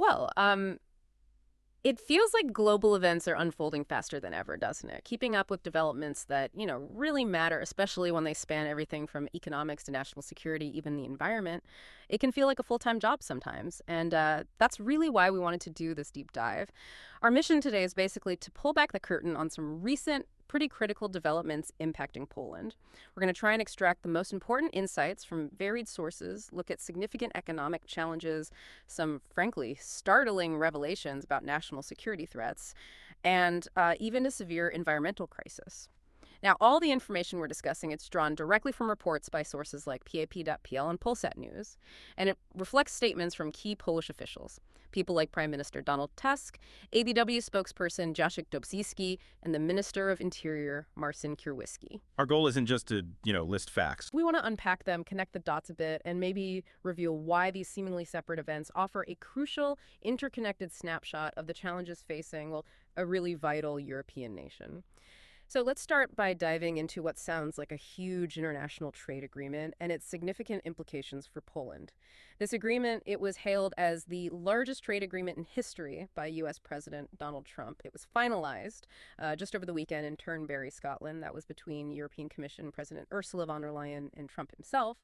well. It feels like global events are unfolding faster than ever, doesn't it? Keeping up with developments that, really matter, especially when they span everything from economics to national security, even the environment, it can feel like a full-time job sometimes. And that's really why we wanted to do this deep dive. Our mission today is basically to pull back the curtain on some recent, pretty critical developments impacting Poland. We're going to try and extract the most important insights from varied sources, look at significant economic challenges, some, frankly, startling revelations about national security threats, and even a severe environmental crisis. Now, all the information we're discussing, it's drawn directly from reports by sources like PAP.pl and Polsat News, and it reflects statements from key Polish officials, people like Prime Minister Donald Tusk, ABW spokesperson Jacek Dobrzyński, and the Minister of Interior, Marcin Kierwiecki. Our goal isn't just to, list facts. We want to unpack them, connect the dots a bit, and maybe reveal why these seemingly separate events offer a crucial, interconnected snapshot of the challenges facing, well, a really vital European nation. So let's start by diving into what sounds like a huge international trade agreement and its significant implications for Poland. This agreement, it was hailed as the largest trade agreement in history by U.S. President Donald Trump. It was finalized just over the weekend in Turnberry, Scotland. That was between European Commission President Ursula von der Leyen and Trump himself.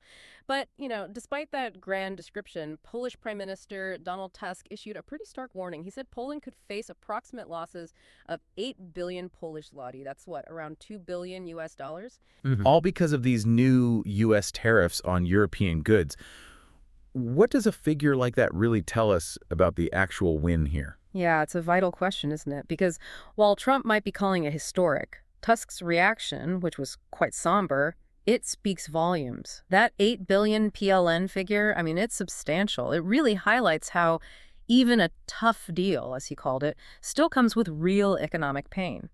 But, despite that grand description, Polish Prime Minister Donald Tusk issued a pretty stark warning. He said Poland could face approximate losses of 8 billion Polish zloty. That's what, around $2 billion US dollars? All because of these new U.S. tariffs on European goods. What does a figure like that really tell us about the actual win here? Yeah, it's a vital question, isn't it? Because while Trump might be calling it historic, Tusk's reaction, which was quite somber, it speaks volumes. That 8 billion PLN figure, it's substantial. It really highlights how even a tough deal, as he called it, still comes with real economic pain.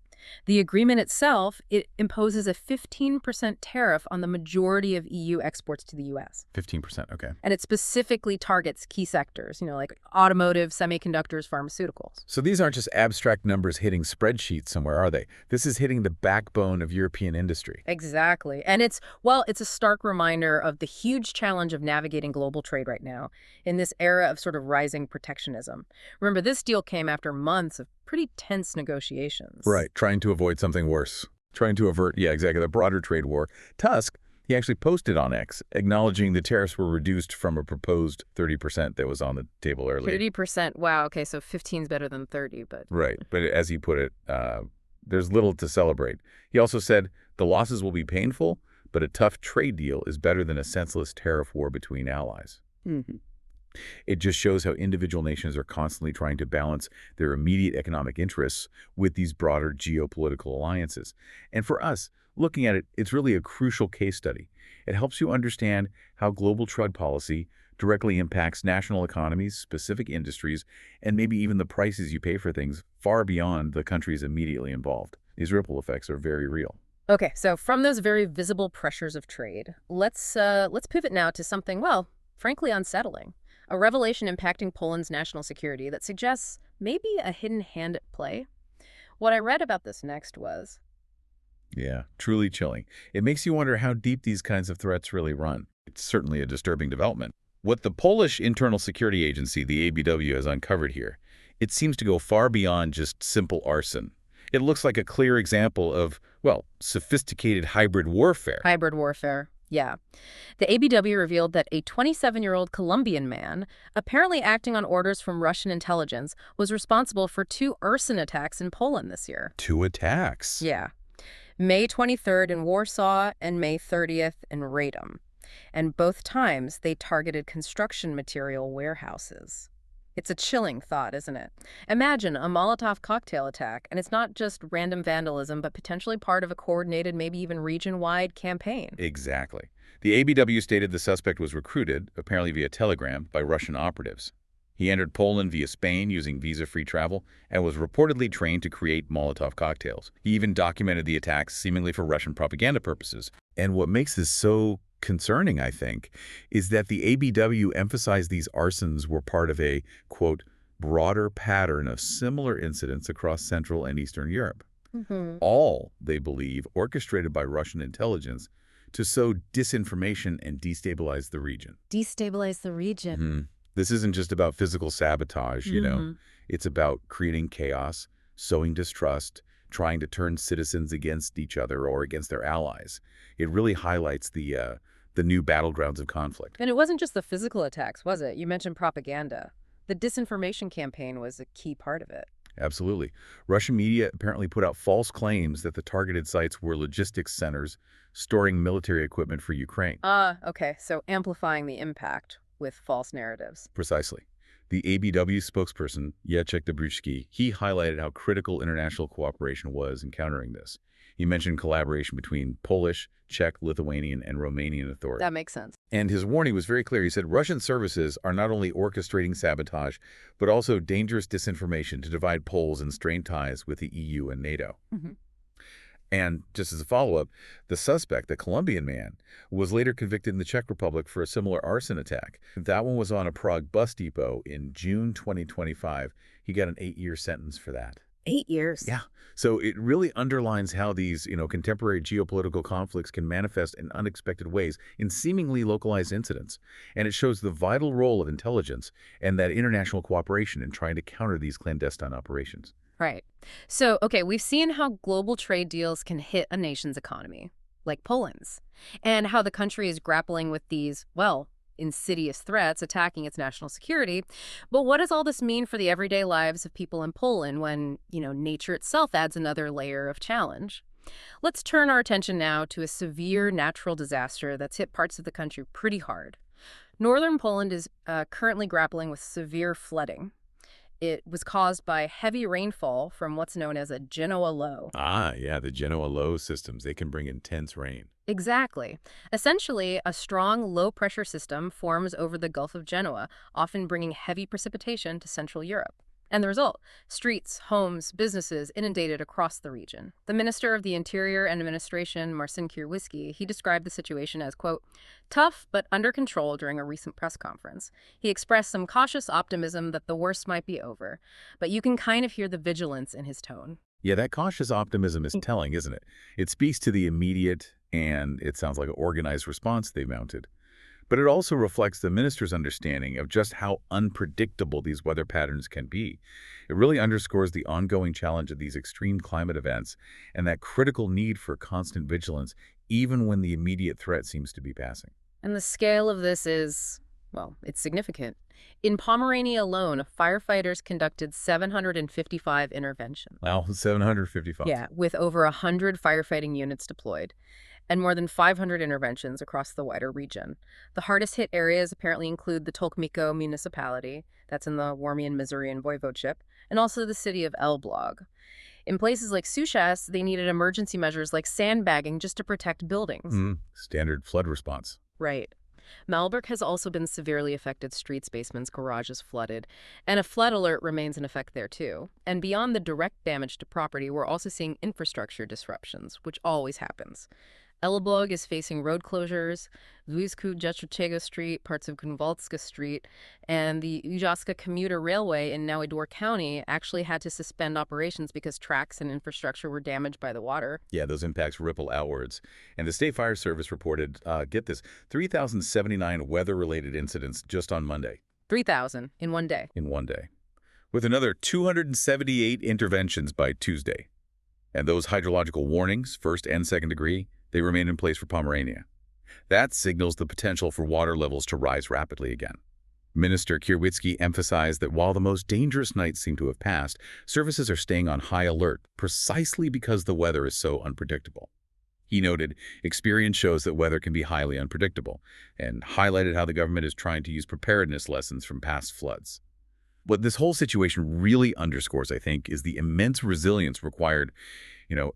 The agreement itself, it imposes a 15% tariff on the majority of EU exports to the U.S. 15%, okay. And it specifically targets key sectors, like automotive, semiconductors, pharmaceuticals. So these aren't just abstract numbers hitting spreadsheets somewhere, are they? This is hitting the backbone of European industry. Exactly. And it's a stark reminder of the huge challenge of navigating global trade right now in this era of sort of rising protectionism. Remember, this deal came after months of pretty tense negotiations. Right, trying to avoid something worse. Trying to avert, the broader trade war. Tusk, he actually posted on X, acknowledging the tariffs were reduced from a proposed 30% that was on the table earlier. 30%, wow, okay, so 15 is better than 30, but... Right, but as he put it, there's little to celebrate. He also said, the losses will be painful, but a tough trade deal is better than a senseless tariff war between allies. Mm-hmm. It just shows how individual nations are constantly trying to balance their immediate economic interests with these broader geopolitical alliances. And for us, looking at it, it's really a crucial case study. It helps you understand how global trade policy directly impacts national economies, specific industries, and maybe even the prices you pay for things far beyond the countries immediately involved. These ripple effects are very real. Okay, so from those very visible pressures of trade, let's pivot now to something, well, frankly unsettling. A revelation impacting Poland's national security that suggests maybe a hidden hand at play. What I read about this next was... Yeah, truly chilling. It makes you wonder how deep these kinds of threats really run. It's certainly a disturbing development. What the Polish Internal Security Agency, the ABW, has uncovered here, it seems to go far beyond just simple arson. It looks like a clear example of, well, sophisticated hybrid warfare. Hybrid warfare. Yeah. The ABW revealed that a 27-year-old Colombian man, apparently acting on orders from Russian intelligence, was responsible for 2 arson attacks in Poland this year. 2 attacks? Yeah. May 23rd in Warsaw and May 30th in Radom. And both times they targeted construction material warehouses. It's a chilling thought, isn't it? Imagine a Molotov cocktail attack, and it's not just random vandalism, but potentially part of a coordinated, maybe even region-wide campaign. Exactly. The ABW stated the suspect was recruited, apparently via telegram, by Russian operatives. He entered Poland via Spain using visa-free travel and was reportedly trained to create Molotov cocktails. He even documented the attacks seemingly for Russian propaganda purposes. And what makes this so concerning, I think, is that the ABW emphasized these arsons were part of a, quote, broader pattern of similar incidents across Central and Eastern Europe. All, they believe, orchestrated by Russian intelligence to sow disinformation and destabilize the region. Destabilize the region. This isn't just about physical sabotage, you know. Hmm. It's about creating chaos, sowing distrust, trying to turn citizens against each other or against their allies. It really highlights the new battlegrounds of conflict. And it wasn't just the physical attacks, was it? You mentioned propaganda. The disinformation campaign was a key part of it. Absolutely. Russian media apparently put out false claims that the targeted sites were logistics centers storing military equipment for Ukraine. Okay, so amplifying the impact with false narratives. Precisely. The ABW spokesperson, Jacek Dobrucki, he highlighted how critical international cooperation was in countering this. He mentioned collaboration between Polish, Czech, Lithuanian, and Romanian authorities. That makes sense. And his warning was very clear. He said Russian services are not only orchestrating sabotage, but also dangerous disinformation to divide Poles and strain ties with the EU and NATO. Hmm. And just as a follow-up, the suspect, the Colombian man, was later convicted in the Czech Republic for a similar arson attack. That one was on a Prague bus depot in June 2025. He got an 8-year sentence for that. 8 years. Yeah. So it really underlines how these, contemporary geopolitical conflicts can manifest in unexpected ways in seemingly localized incidents. And it shows the vital role of intelligence and that international cooperation in trying to counter these clandestine operations. Right. So, okay, we've seen how global trade deals can hit a nation's economy, like Poland's, and how the country is grappling with these, well, insidious threats attacking its national security. But what does all this mean for the everyday lives of people in Poland when, nature itself adds another layer of challenge? Let's turn our attention now to a severe natural disaster that's hit parts of the country pretty hard. Northern Poland is currently grappling with severe flooding. It was caused by heavy rainfall from what's known as a Genoa low. Ah, yeah, the Genoa low systems, they can bring intense rain. Exactly. Essentially, a strong low-pressure system forms over the Gulf of Genoa, often bringing heavy precipitation to Central Europe. And the result, streets, homes, businesses inundated across the region. The Minister of the Interior and Administration, Marcin Kierwiecki, he described the situation as, quote, tough but under control during a recent press conference. He expressed some cautious optimism that the worst might be over, but you can kind of hear the vigilance in his tone. Yeah, that cautious optimism is telling, isn't it? It speaks to the immediate and it sounds like an organized response they mounted. But it also reflects the minister's understanding of just how unpredictable these weather patterns can be. It really underscores the ongoing challenge of these extreme climate events and that critical need for constant vigilance, even when the immediate threat seems to be passing. And the scale of this is, well, it's significant. In Pomerania alone, firefighters conducted 755 interventions. Wow, 755. Yeah, with over 100 firefighting units deployed, and more than 500 interventions across the wider region. The hardest hit areas apparently include the Tolkmicko municipality, that's in the Warmian-Mazurian voivodeship, and also the city of Elbląg. In places like Suchas, they needed emergency measures like sandbagging just to protect buildings. Standard flood response. Right. Malbork has also been severely affected. Streets, basements, garages flooded, and a flood alert remains in effect there too. And beyond the direct damage to property, we're also seeing infrastructure disruptions, which always happens. Elbląg is facing road closures. Lwysku-Jestryczego Street, parts of Grunwaldzka Street, and the Ujawska commuter railway in Nałędor County actually had to suspend operations because tracks and infrastructure were damaged by the water. Yeah, those impacts ripple outwards. And the State Fire Service reported, get this, 3,079 weather-related incidents just on Monday. 3,000 in one day. In one day. With another 278 interventions by Tuesday. And those hydrological warnings, first and second degree, they remain in place for Pomerania. That signals the potential for water levels to rise rapidly again. Minister Kierwiecki emphasized that while the most dangerous nights seem to have passed, services are staying on high alert precisely because the weather is so unpredictable. He noted, experience shows that weather can be highly unpredictable, and highlighted how the government is trying to use preparedness lessons from past floods. What this whole situation really underscores, I think, is the immense resilience required,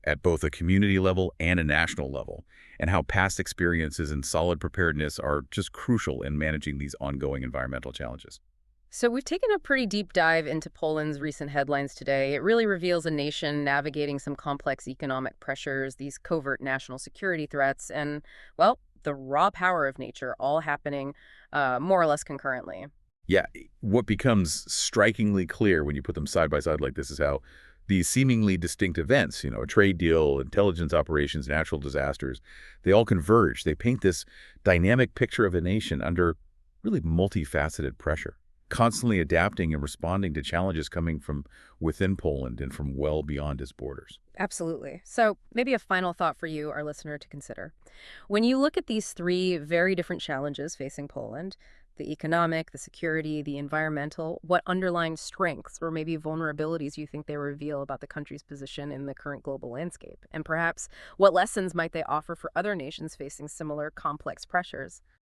at both a community level and a national level, and how past experiences and solid preparedness are just crucial in managing these ongoing environmental challenges. So we've taken a pretty deep dive into Poland's recent headlines today. It really reveals a nation navigating some complex economic pressures, these covert national security threats, and, well, the raw power of nature all happening more or less concurrently. Yeah, what becomes strikingly clear when you put them side by side like this is how these seemingly distinct events, a trade deal, intelligence operations, natural disasters, they all converge. They paint this dynamic picture of a nation under really multifaceted pressure. constantly adapting and responding to challenges coming from within Poland and from well beyond its borders. Absolutely. So maybe a final thought for you, our listener, to consider. When you look at these three very different challenges facing Poland, the economic, the security, the environmental, what underlying strengths or maybe vulnerabilities you think they reveal about the country's position in the current global landscape? And perhaps what lessons might they offer for other nations facing similar complex pressures?